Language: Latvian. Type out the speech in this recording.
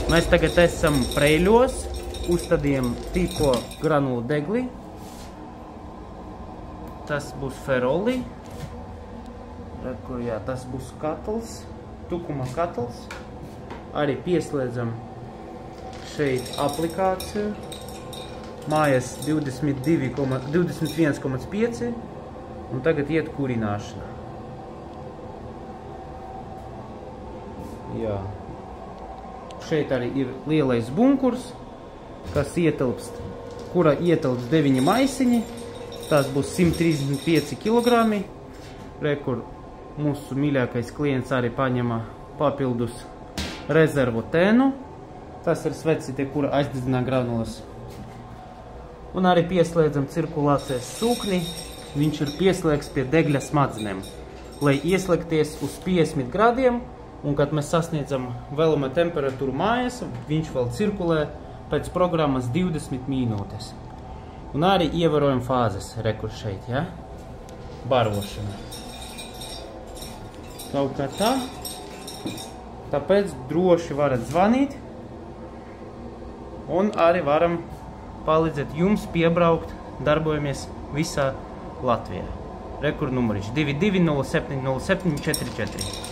Mēs tagad esam Preļos, uzstādījām tīko granulu degli. Tas būs feroli. Jā, tas būs katls, tukuma katls. Arī pieslēdzam šeit aplikāciju. Mājas 21,5 un tagad iet kurināšana. Jā. Šeit arī ir lielais bunkurs, kas ietilpst, kura ietilpst 9 maisiņi. Tas būs 135 kg. Kur mūsu mīļākais klients arī paņema papildus rezervu tēnu. Tas ir svecīte, kura aizdedzinā granulas. Un arī pieslēdzam cirkulācijas sūkni. Viņš ir pieslēgts pie degļa smadzenēm, lai ieslēgties uz 50 gradiem. Un, kad mēs sasniedzam vēlamo temperatūru mājas, viņš vēl cirkulē pēc programmas 20 minūtes. Un arī ievērojam fāzes, rekur šeit, ja? Barošana. Kaut kā tā. Tāpēc droši varat zvanīt. Un arī varam palīdzēt jums piebraukt, darbojamies visā Latvijā. Rekur numuriņš 22 07 07 44.